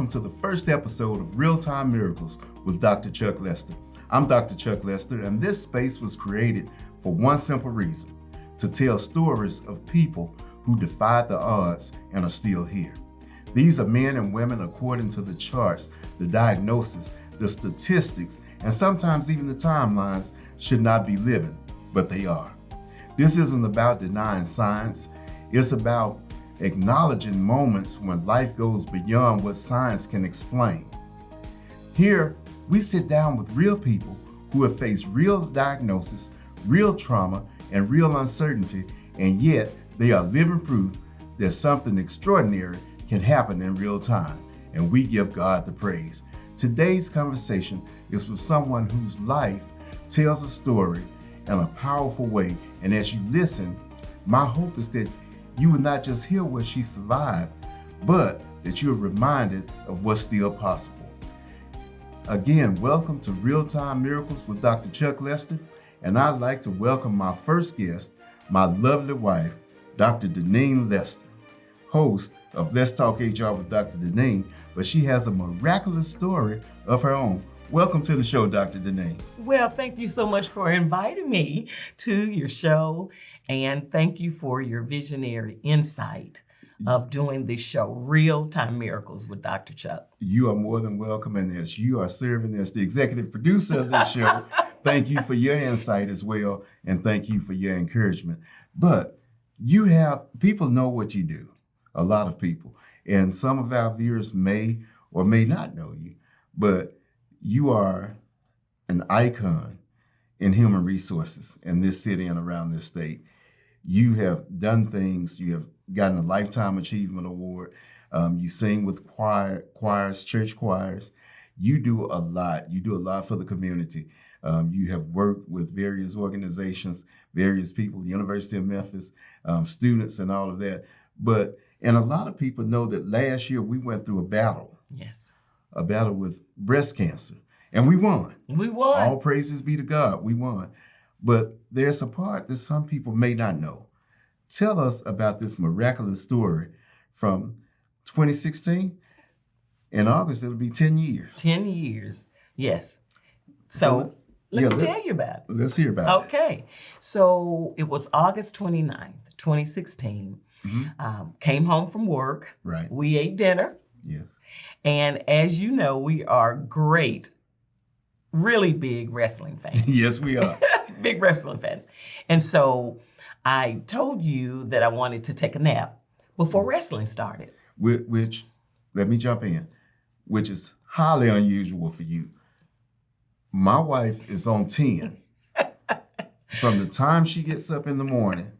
welcome to the first episode of Real-Time Miracles with Dr. Chuck Lester. I'm Dr. Chuck Lester, and this space was created for one simple reason: to tell stories of people who defied the odds and are still here. These are men and women according to the charts, the diagnosis, the statistics, and sometimes even the timelines should not be living, but they are. This isn't about denying science. It's about acknowledging moments when life goes beyond what science can explain. Here, we sit down with real people who have faced real diagnosis, real trauma, and real uncertainty, and yet they are living proof that something extraordinary can happen in real time, and we give God the praise. Today's conversation is with someone whose life tells a story in a powerful way, and as you listen, my hope is that you will not just hear what she survived, but that you are reminded of what's still possible. Again, welcome to Real-Time Miracles with Dr. Chuck Lester, and I'd like to welcome my first guest, my lovely wife, Dr. Deneen Lester, host of Let's Talk HR with Dr. Deneen, but she has a miraculous story of her own. Welcome to the show, Dr. Deneen. Well, thank you so much for inviting me to your show, and thank you for your visionary insight of doing this show, Real-Time Miracles with Dr. Chuck. You are more than welcome, and as you are serving as the executive producer of this show, thank you for your insight as well, and thank you for your encouragement. But people know what you do, a lot of people, and some of our viewers may or may not know you, but you are an icon in human resources in this city and around this state. You have done things. You have gotten a Lifetime Achievement Award. You sing with choirs, church choirs. You do a lot. You do a lot for the community. You have worked with various organizations, various people, the University of Memphis, students and all of that. And a lot of people know that last year we went through a battle. Yes. A battle with breast cancer. And we won. We won. All praises be to God. We won. But there's a part that some people may not know. Tell us about this miraculous story from 2016. In August, it'll be 10 years. 10 years. Yes. So let me tell you about it. Let's hear about it. Okay. So it was August 29th, 2016. Came home from work. Right. We ate dinner. Yes. And as you know, we are great, really big wrestling fans. Yes, we are. Big wrestling fans. And so I told you that I wanted to take a nap before wrestling started. Which, let me jump in, which is highly unusual for you. My wife is on 10 from the time she gets up in the morning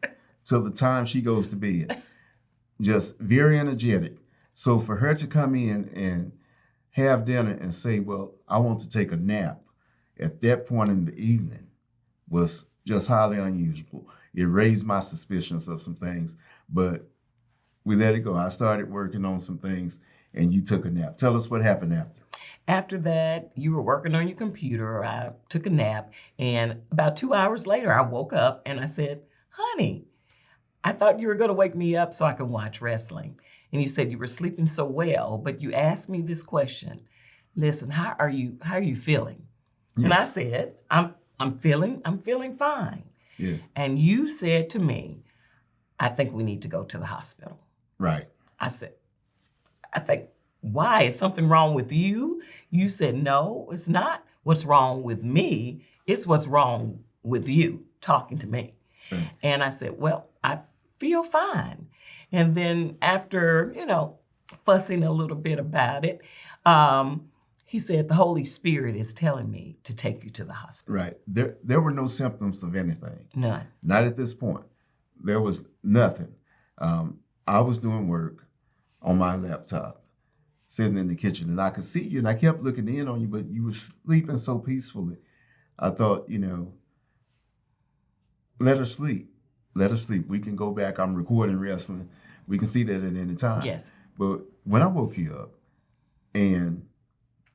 till the time she goes to bed. Just very energetic. So for her to come in and have dinner and say, well, I want to take a nap at that point in the evening was just highly unusual. It raised my suspicions of some things, but we let it go. I started working on some things and you took a nap. Tell us what happened after. After that, you were working on your computer. I took a nap, and about 2 hours later, I woke up and I said, honey, I thought you were going to wake me up so I could watch wrestling. And you said you were sleeping so well, but you asked me this question. Listen, how are you feeling? Yeah. And I said, I'm feeling fine. Yeah. And you said to me, I think we need to go to the hospital. Right. I said, I think, why? Is something wrong with you? You said, no, it's not what's wrong with me. It's what's wrong with you talking to me. Mm. And I said, well, I feel fine. And then after, fussing a little bit about it, he said, the Holy Spirit is telling me to take you to the hospital. Right. There were no symptoms of anything. None. Not at this point. There was nothing. I was doing work on my laptop, sitting in the kitchen, and I could see you, and I kept looking in on you, but you were sleeping so peacefully. I thought, let her sleep. Let her sleep. We can go back. I'm recording wrestling. We can see that at any time. Yes. But when I woke you up and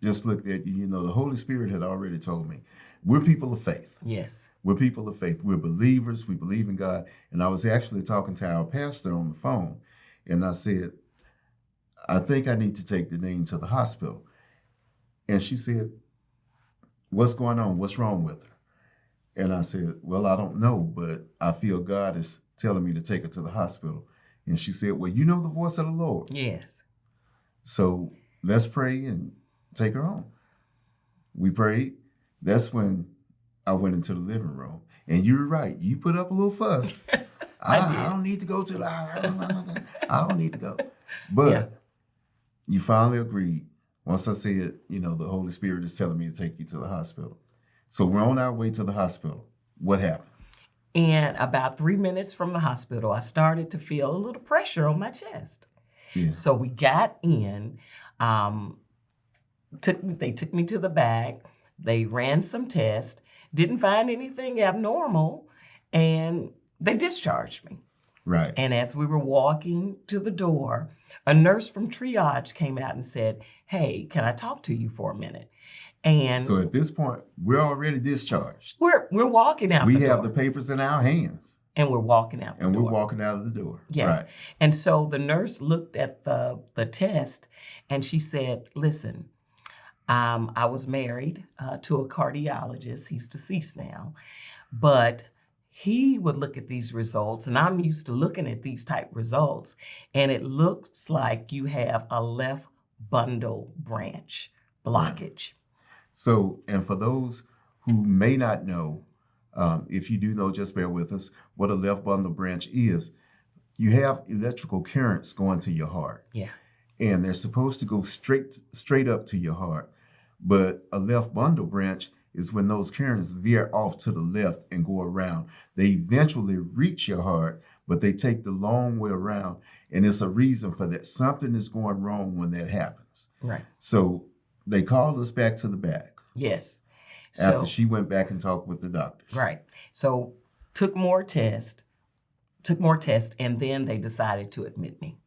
just looked at you, the Holy Spirit had already told me, we're people of faith. Yes. We're people of faith. We're believers. We believe in God. And I was actually talking to our pastor on the phone, and I said, I think I need to take Deneen to the hospital. And she said, what's going on? What's wrong with her? And I said, well, I don't know, but I feel God is telling me to take her to the hospital. And she said, well, you know the voice of the Lord. Yes. So let's pray and take her home. We prayed. That's when I went into the living room. And you were right. You put up a little fuss. I don't need to go to the I don't need to go. But you finally agreed. Once I said, the Holy Spirit is telling me to take you to the hospital. So we're on our way to the hospital. What happened? And about 3 minutes from the hospital, I started to feel a little pressure on my chest. Yeah. So we got in. They took me to the back. They ran some tests. Didn't find anything abnormal. And they discharged me. Right. And as we were walking to the door, a nurse from triage came out and said, hey, can I talk to you for a minute? And so at this point, we're already discharged. We're walking out the door. We have the papers in our hands. And we're walking out the door. And we're walking out of the door. Yes. Right. And so the nurse looked at the test and she said, listen, I was married to a cardiologist. He's deceased now. But he would look at these results, and I'm used to looking at these type results, and it looks like you have a left bundle branch blockage. So, and for those who may not know, if you do know, just bear with us, what a left bundle branch is. You have electrical currents going to your heart. Yeah. And they're supposed to go straight up to your heart. But a left bundle branch is when those currents veer off to the left and go around. They eventually reach your heart, but they take the long way around. And it's a reason for that. Something is going wrong when that happens. Right. So they called us back to the back. Yes. After she went back and talked with the doctors. Right. So took more tests, and then they decided to admit me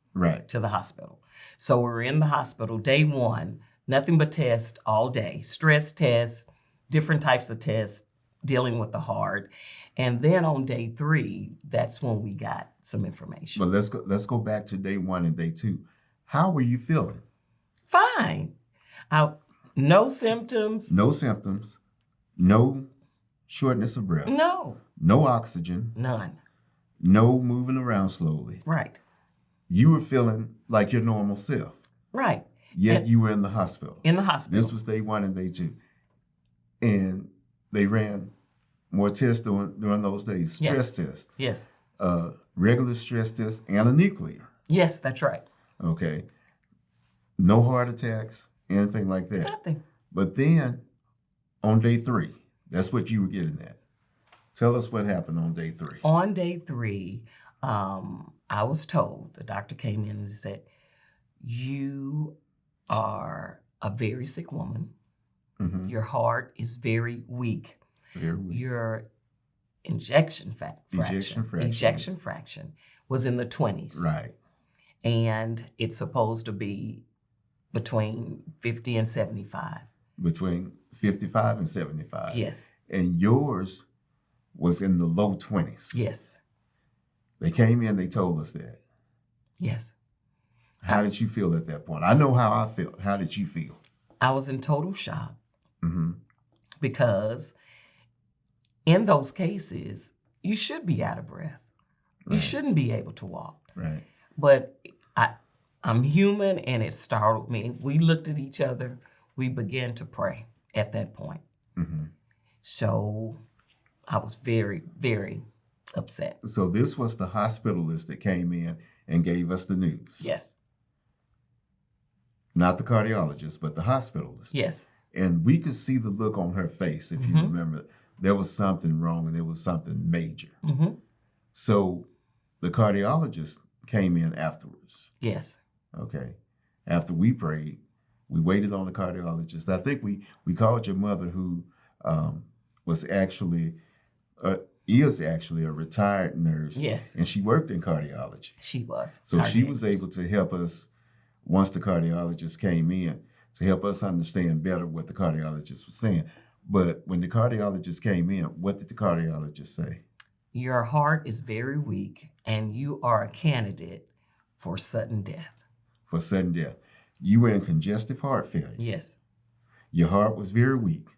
to the hospital. So we were in the hospital day one, nothing but tests all day, stress tests, different types of tests dealing with the heart. And then on day 3, that's when we got some information. But let's go back to day 1 and day 2. How were you feeling? Fine. No symptoms. No symptoms. No shortness of breath. No. No oxygen. None. No moving around slowly. Right. You were feeling like your normal self. Right. Yet you were in the hospital. In the hospital. This was day 1 and day 2. And they ran more tests during those days. Stress tests. Yes. Regular stress tests and a nuclear. Yes, that's right. Okay. No heart attacks, anything like that. Nothing. But then on day 3, that's what you were getting at. Tell us what happened on day 3. On day 3, I was told, the doctor came in and said, you are a very sick woman. Mm-hmm. Your heart is very weak. Very weak. Your ejection fraction was in the 20s. Right. And it's supposed to be between 50 and 75. Between 55 and 75. Yes. And yours was in the low 20s. Yes. They came in, they told us that. Yes. How did you feel at that point? I know how I felt. How did you feel? I was in total shock. Mm-hmm. Because in those cases, you should be out of breath. Right. You shouldn't be able to walk. Right. But I'm human, and it startled me. We looked at each other. We began to pray at that point. Mm-hmm. So I was very, very upset. So this was the hospitalist that came in and gave us the news. Yes. Not the cardiologist, but the hospitalist. Yes. And we could see the look on her face, if you remember. There was something wrong, and there was something major. Mm-hmm. So the cardiologist came in afterwards. Yes. Okay. After we prayed, we waited on the cardiologist. I think we called your mother, who is actually a retired nurse. Yes. And she worked in cardiology. She was. So she was able to help us once the cardiologist came in to help us understand better what the cardiologist was saying. But when the cardiologist came in, what did the cardiologist say? Your heart is very weak, and you are a candidate for sudden death. for sudden death. You were in congestive heart failure. Yes. Your heart was very weak.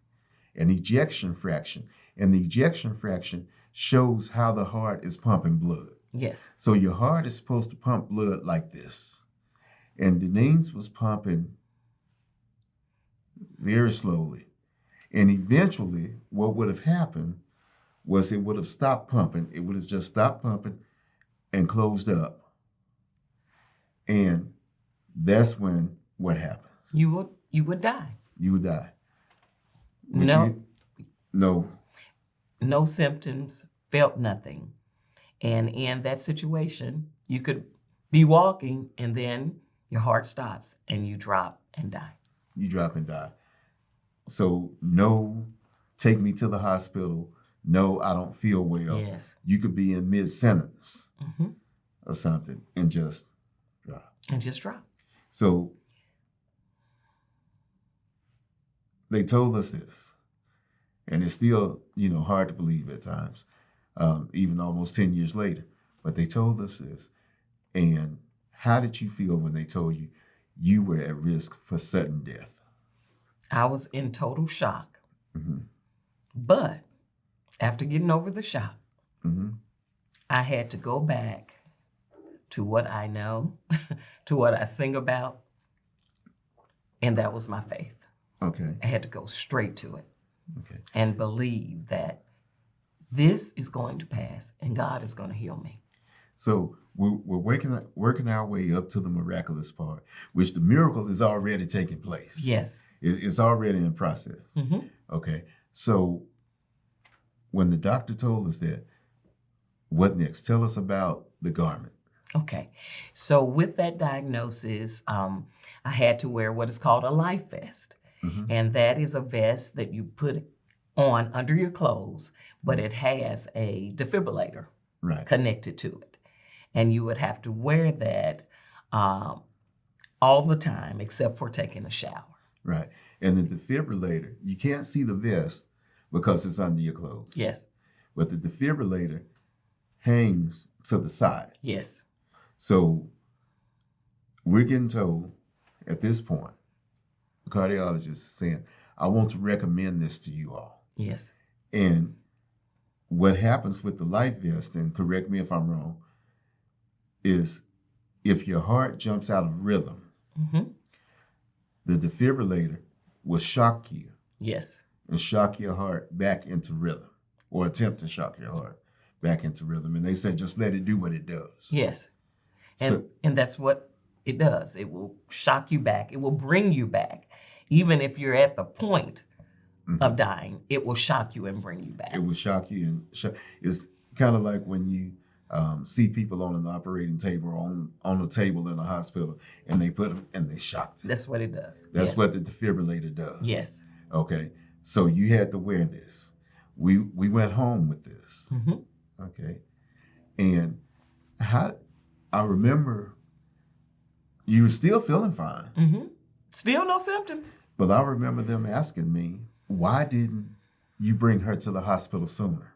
An ejection fraction. And the ejection fraction shows how the heart is pumping blood. Yes. So your heart is supposed to pump blood like this. And Deneen's was pumping very slowly. And eventually, what would have happened was it would have stopped pumping. It would have just stopped pumping and closed up. And that's when what happens? You would die. You would die. But No. no. No symptoms, felt nothing. And in that situation, you could be walking and then your heart stops and you drop and die. You drop and die. So no, take me to the hospital. No, I don't feel well. Yes. You could be in mid-sentence Mm-hmm. or something and just drop. And just drop. So they told us this, and it's still, hard to believe at times, even almost 10 years later. But they told us this. And how did you feel when they told you you were at risk for sudden death? I was in total shock. Mm-hmm. But after getting over the shock, Mm-hmm. I had to go back to what I know, to what I sing about, and that was my faith. Okay. I had to go straight to it Okay. and believe that this is going to pass and God is going to heal me. So we're working our way up to the miraculous part, which the miracle is already taking place. Yes. It's already in process. Mm-hmm. Okay. So when the doctor told us that, what next? Tell us about the garment. Okay. So with that diagnosis, I had to wear what is called a life vest. Mm-hmm. And that is a vest that you put on under your clothes, but it has a defibrillator Right. connected to it. And you would have to wear that all the time except for taking a shower. Right. And the defibrillator, you can't see the vest because it's under your clothes. Yes. But the defibrillator hangs to the side. Yes. So we're getting told at this point, the cardiologist is saying, I want to recommend this to you all. Yes. And what happens with the life vest, and correct me if I'm wrong, is if your heart jumps out of rhythm, Mm-hmm. the defibrillator will shock you Yes. and shock your heart back into rhythm, or attempt to shock your heart back into rhythm. And they said, just let it do what it does. Yes. And that's what it does. It will shock you back. It will bring you back. Even if you're at the point of dying, it will shock you and bring you back. It will shock you and it's kind of like when you see people on an operating table or on a table in a hospital, and they put them and they shock them. That's what it does. That's Yes. what the defibrillator does. Yes. Okay. So you had to wear this. We went home with this. Mm-hmm. Okay. And I remember you were still feeling fine, Mm-hmm. Still no symptoms. but I remember them asking me, why didn't you bring her to the hospital sooner?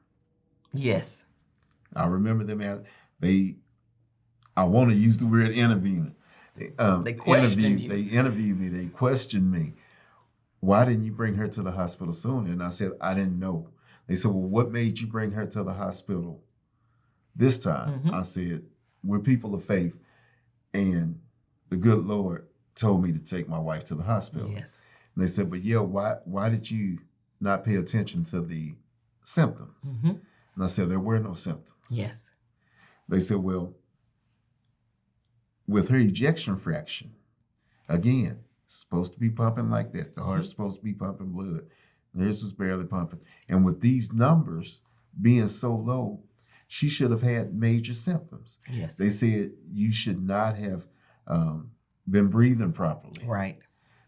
Yes. I remember them I want to use the word interviewing. They questioned you. They interviewed me. They questioned me. Why didn't you bring her to the hospital sooner? And I said, I didn't know. They said, well, what made you bring her to the hospital this time? Mhm. I said, we're people of faith, and the good Lord told me to take my wife to the hospital. Yes. And they said, but yeah, why did you not pay attention to the symptoms? Mm-hmm. And I said, there were no symptoms. Yes. They said, well, with her ejection fraction, again, it's supposed to be pumping like that. The heart's supposed to be pumping blood. Theirs was barely pumping. And with these numbers being so low, she should have had major symptoms. Yes. They said you should not have been breathing properly. Right.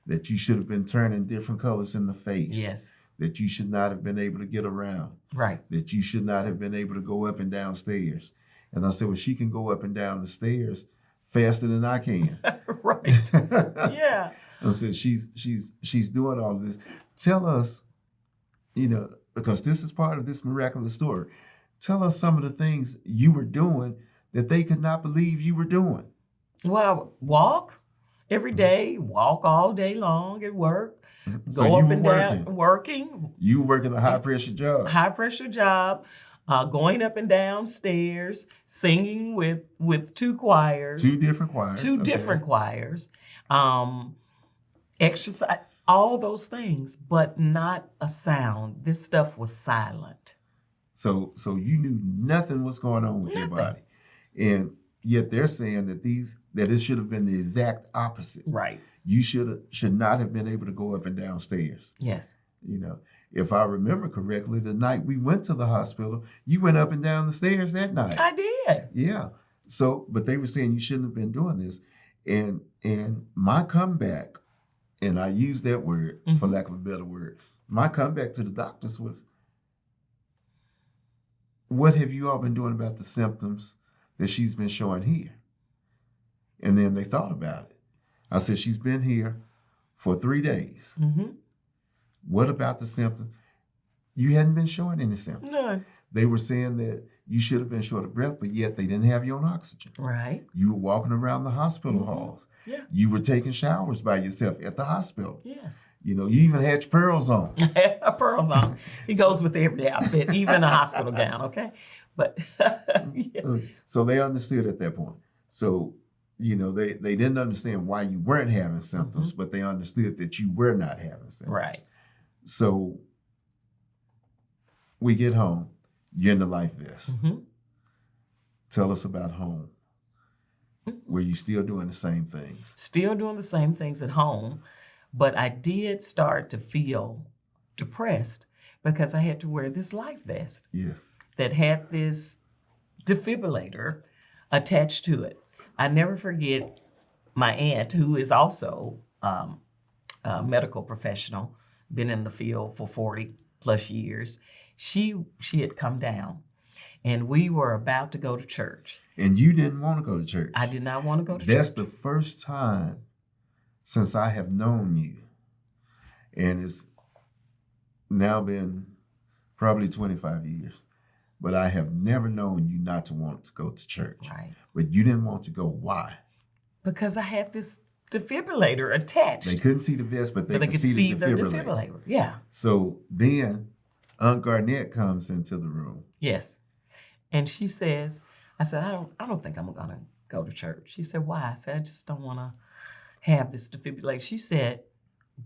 That you should have been turning different colors in the face. Yes. That you should not have been able to get around. Right. That you should not have been able to go up and down stairs. And I said, well, she can go up and down the stairs faster than I can. Right. Yeah. I said, she's doing all of this. Tell us, because this is part of this miraculous story. Tell us some of the things you were doing that they could not believe you were doing. Well, walk. every day, walk all day long at work, So go you up were and working. down, working, You working a high pressure job. high pressure job, going up and down stairs, singing with two choirs, Two different choirs. two okay. different choirs, exercise, all those things, but not a sound. This stuff was silent. So you knew nothing was going on with your Nothing. body, and yet they're saying that it should have been the exact opposite. Right. You should not have been able to go up and down stairs. Yes. You know, if I remember correctly, the night we went to the hospital, you went up and down the stairs that night. I did. Yeah. So, but they were saying you shouldn't have been doing this, and my comeback, and I use that word for lack of a better word. My comeback to the doctors was, what have you all been doing about the symptoms that she's been showing here? And then they thought about it. I said, she's been here for 3 days. Mm-hmm. What about the symptoms? You hadn't been showing any symptoms. None. They were saying that you should have been short of breath, but yet they didn't have you on oxygen. Right. You were walking around the hospital halls. Yeah. You were taking showers by yourself at the hospital. Yes. You know, you even had your pearls on. A pearls on. He goes with every outfit, even a hospital gown, okay? But yeah. So they understood at that point. So, you know, they didn't understand why you weren't having symptoms, but they understood that you were not having symptoms. Right. So we get home. You're in the life vest. Tell us about home. Were you still doing the same things? Still doing the same things at home, but I did start to feel depressed because I had to wear this life vest Yes. that had this defibrillator attached to it. I never forget my aunt, who is also a medical professional, been in the field for 40 plus years. She had come down, and we were about to go to church. And you didn't want to go to church. I did not want to go to That's church. the first time since I have known you, and it's now been probably 25 years, but I have never known you not to want to go to church. Right. But you didn't want to go. Why? Because I had this defibrillator attached. They couldn't see the vest, but they but they could could see the the defibrillator. defibrillator. Yeah. So then Aunt Garnett comes into the room. Yes. And she says, I said, I don't think I'm gonna go to church. She said, why? I said, I just don't wanna have this defibrillator. She said,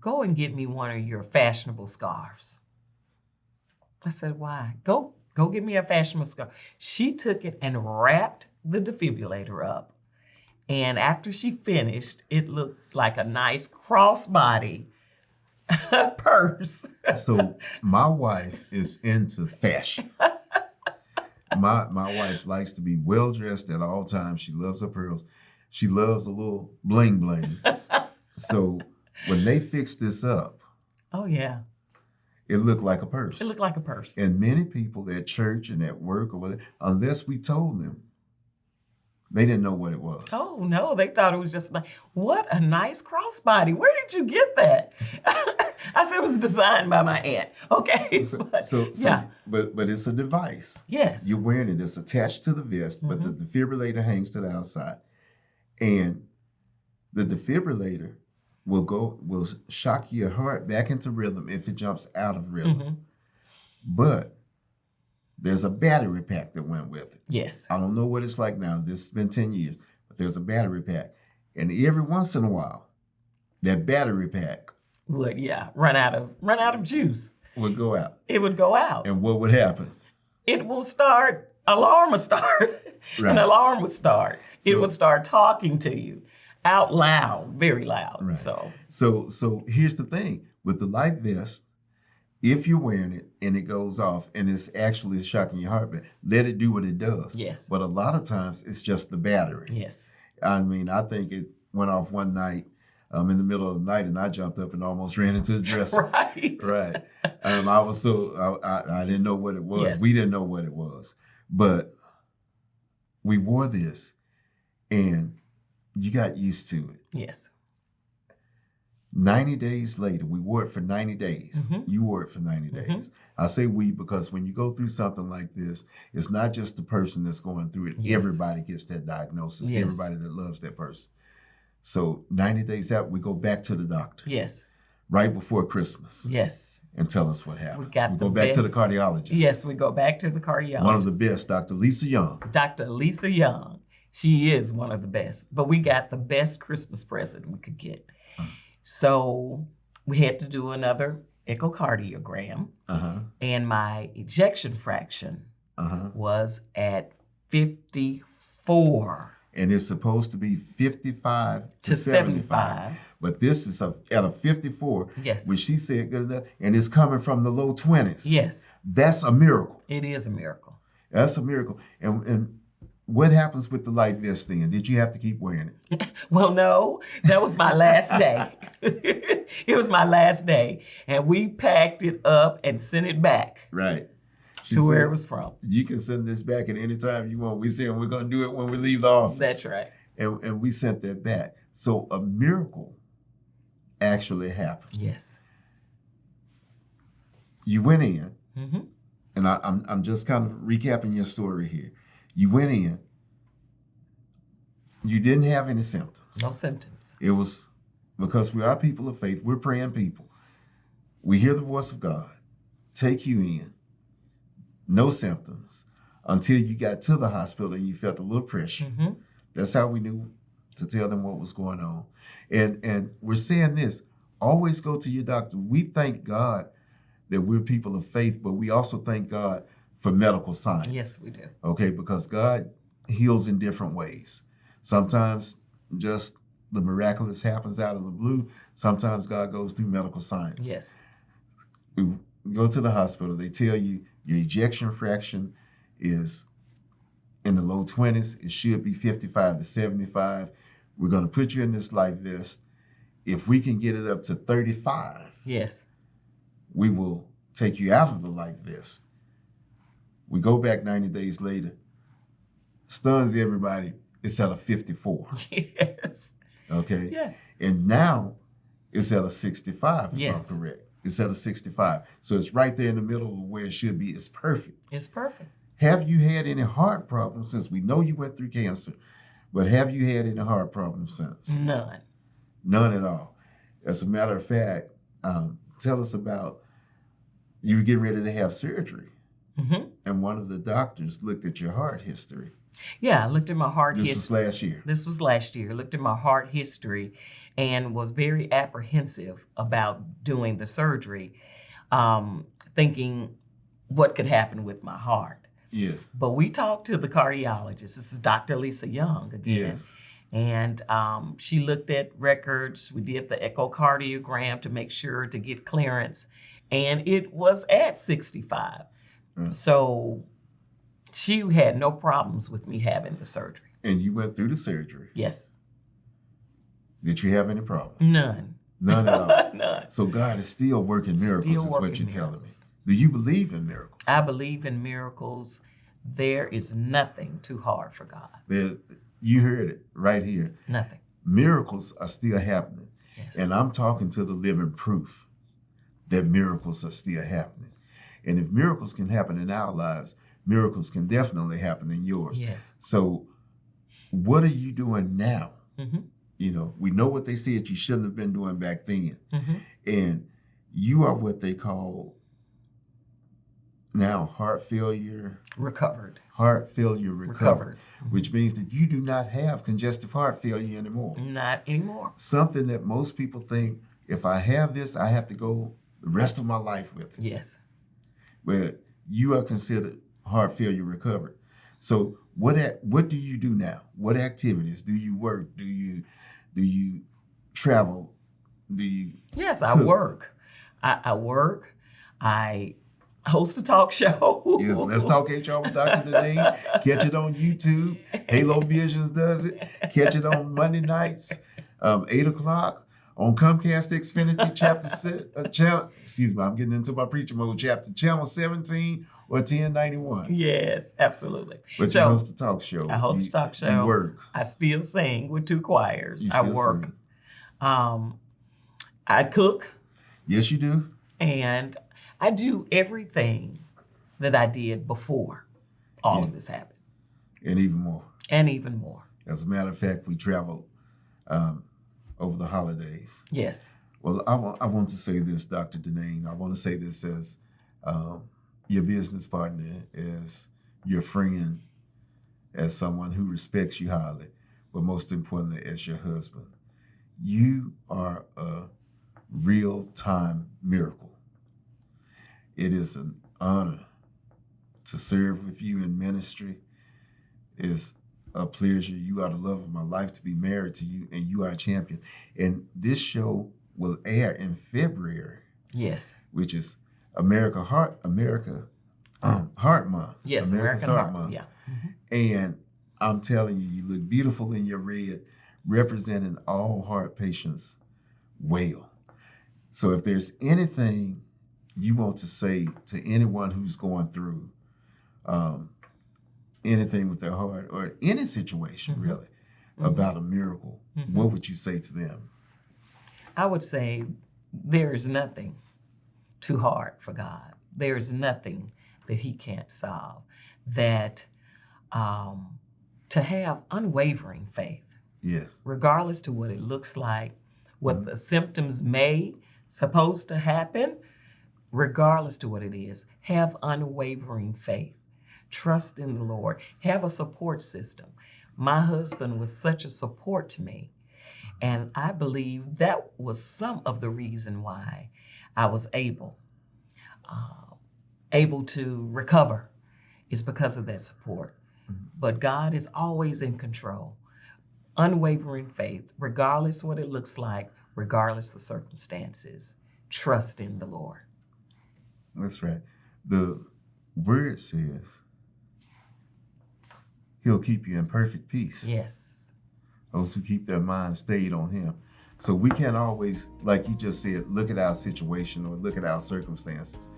go and get me one of your fashionable scarves. I said, why? Go get me a fashionable scarf. She took it and wrapped the defibrillator up. And after she finished, it looked like a nice crossbody purse. So my wife is into fashion. My wife likes to be well dressed at all times. She loves her pearls. She loves a little bling bling. So when they fixed this up, Oh, yeah. it looked like a purse. It looked like a purse. And many people at church and at work or whatever, unless we told them, they didn't know what it was. Oh, no, they thought it was just like, what a nice crossbody. Where did you get that? I said it was designed by my aunt. Okay. Yeah. But it's a device. Yes. You're wearing it. It's attached to the vest, but the defibrillator hangs to the outside. And the defibrillator will shock your heart back into rhythm if it jumps out of rhythm. But there's a battery pack that went with it. Yes. I don't know what it's like now. This has been 10 years, but there's a battery pack. And every once in a while, that battery pack Would, yeah, run out of juice. would go out. It would go out. And what would happen? It will start, alarm would start. Right. An alarm would start. It So- would start talking to you out loud, very loud. Right. So, Here's the thing. With the life vest, if you're wearing it and it goes off and it's actually shocking your heartbeat, let it do what it does. Yes. But a lot of times it's just the battery. yes. I mean, I think it went off one night in the middle of the night and I jumped up and almost ran into the dresser. Right. Right. I was so, I didn't know what it was. Yes. We didn't know what it was. But we wore this and you got used to it. Yes. 90 days later, we wore it for 90 days. You wore it for 90 days. I say we because when you go through something like this, it's not just the person that's going through it. Yes. Everybody gets that diagnosis. Yes. Everybody that loves that person. So 90 days out, we go back to the doctor Yes. right before Christmas Yes. and tell us what happened. We got we the go back to the best- cardiologist. Yes, we go back to the cardiologist. One of the best, Dr. Lisa Young. Dr. Lisa Young. She is one of the best. But we got the best Christmas present we could get. So we had to do another echocardiogram. And my ejection fraction was at 54. And it's supposed to be 55 to 75. But this is at a 54, Yes. which she said good enough, and it's coming from the low 20s. Yes. That's a miracle. It is a miracle. That's a miracle. And what happens with the life vest then? Did you have to keep wearing it? Well, no, that was my last day. It was my last day. And we packed it up and sent it back Right. She to where said, it was from. You can send this back at any time you want. We said we're going to do it when we leave the office. That's right. And we sent that back. So a miracle actually happened. Yes. You went in, Mm-hmm. and I'm just kind of recapping your story here. You went in, you didn't have any symptoms. No symptoms. It was because we are people of faith, we're praying people. We hear the voice of God, take you in, no symptoms, until you got to the hospital and you felt a little pressure. Mm-hmm. That's how we knew to tell them what was going on. And we're saying this, always go to your doctor. We thank God that we're people of faith, but we also thank God for medical science. Yes, we do. Okay, because God heals in different ways. Sometimes just the miraculous happens out of the blue. Sometimes God goes through medical science. Yes. We go to the hospital. They tell you your ejection fraction is in the low 20s. It should be 55 to 75. We're going to put you in this life vest. If we can get it up to 35, Yes. we will take you out of the life vest. We go back 90 days later. Stuns everybody. It's at a 54. Yes. Okay? Yes. And now it's at a 65, if Yes. I'm correct. It's at a 65. So it's right there in the middle of where it should be. It's perfect. It's perfect. Have you had any heart problems since? We know you went through cancer, but have you had any heart problems since? None. None at all. As a matter of fact, tell us about you were getting ready to have surgery, Mm-hmm. and one of the doctors looked at your heart history. Yeah, I looked at my heart This history. was last year. This was last year. Looked at my heart history and was very apprehensive about doing the surgery, thinking what could happen with my heart. Yes. But we talked to the cardiologist. This is Dr. Lisa Young again. Yes. And she looked at records. We did the echocardiogram to make sure to get clearance. And it was at 65. So she had no problems with me having the surgery. And you went through the surgery. Yes. Did you have any problems? None. None at all. None. So God is still working miracles, Still is what working you're telling me. miracles. Do you believe in miracles? I believe in miracles. There is nothing too hard for God. You heard it right here. Nothing. Miracles are still happening. Yes. And I'm talking to the living proof that miracles are still happening. And if miracles can happen in our lives, miracles can definitely happen in yours. Yes. So what are you doing now? Mm-hmm. You know, we know what they said you shouldn't have been doing back then. Mm-hmm. And you are what they call now heart failure Recovered. recovered, which means that you do not have congestive heart failure anymore. Not anymore. Something that most people think, if I have this, I have to go the rest of my life with it. Yes. But you are considered heart failure recovered. So what do you do now? What activities? Do you work? Do you travel? Do you Yes, I work. I work. I host a talk show. Yes, Let's Talk HR with Dr. Deneen. Catch it on YouTube. Halo Visions does it. Catch it on Monday nights, 8 o'clock on Comcast Xfinity channel. Excuse me, I'm getting into my preacher mode. Channel 17 or 1091. Yes, absolutely. But So, you host a talk show. I host a talk show. You work. I still sing with 2 choirs. You I still work. sing. I cook, Yes, you do. and I do everything that I did before all of this happened, And even more. and even more. As a matter of fact, we traveled over the holidays. Yes. Well, I want to say this, Dr. Deneen. I want to say this as your business partner, as your friend, as someone who respects you highly, but most importantly, as your husband. You are a real-time miracle. It is an honor to serve with you in ministry. It's a pleasure. You are the love of my life, to be married to you, and you are a champion. And this show will air in February. Yes. Which is Heart Month. Yes, America's Heart Month. Yeah. And I'm telling you, you look beautiful in your red, representing all heart patients well. So if there's anything you want to say to anyone who's going through anything with their heart or any situation really about a miracle, what would you say to them? I would say there is nothing too hard for God. There is nothing that he can't solve. That to have unwavering faith, yes, regardless to what it looks like, what the symptoms may supposed to happen, regardless to what it is, have unwavering faith. Trust in the Lord. Have a support system. My husband was such a support to me. And I believe that was some of the reason why I was able to recover, is because of that support. But God is always in control. Unwavering faith, regardless what it looks like, regardless the circumstances. Trust in the Lord. That's right. The word says he'll keep you in perfect peace. Yes. Those who keep their mind stayed on him. So we can't always, like you just said, look at our situation or look at our circumstances.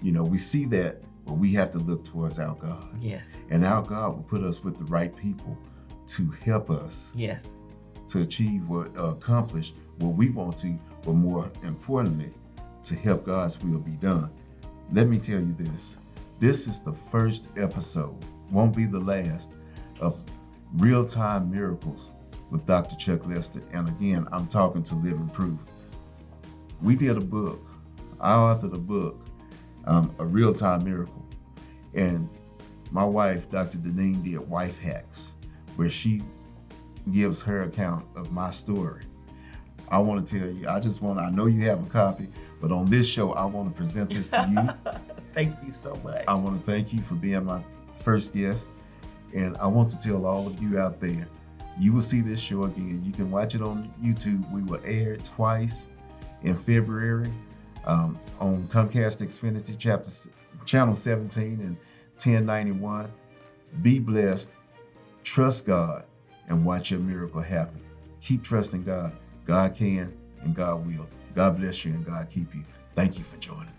You know, we see that, but we have to look towards our God. Yes. And our God will put us with the right people to help us Yes. to achieve accomplish what we want to, but more importantly, to help God's will be done. Let me tell you this. This is the first episode, won't be the last, of Real-Time Miracles with Dr. Chuck Lester. And again, I'm talking to Living Proof. We did a book. I authored a book, A Real-Time Miracle. And my wife, Dr. Deneen, did Wife Hacks, where she gives her account of my story. I want to tell you, I know you have a copy, but on this show, I want to present this to you. Thank you so much. I want to thank you for being my first guest. And I want to tell all of you out there, you will see this show again. You can watch it on YouTube. We will air it twice in February on Comcast Xfinity Channel 17 and 1091. Be blessed, trust God, and watch your miracle happen. Keep trusting God. God can and God will. God bless you and God keep you. Thank you for joining us.